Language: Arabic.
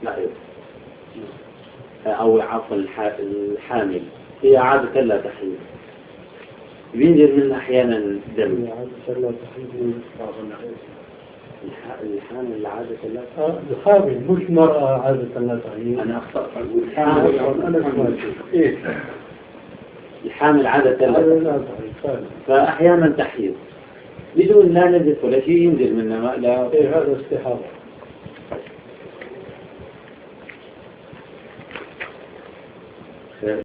الحائض أو عفوا الحامل هي عادة لا تحيض، بينزل منها أحيانا دم. عادة لا تحيض الحامل عادة لا الحامل مش مرأة عادة لا تحيض. أنا أخطأت. الحامل عادة لا تحيض فأحيانا تحيض بدون لا نزف ولا شيء، ينزل منها ماء. لا هذا استحاضة.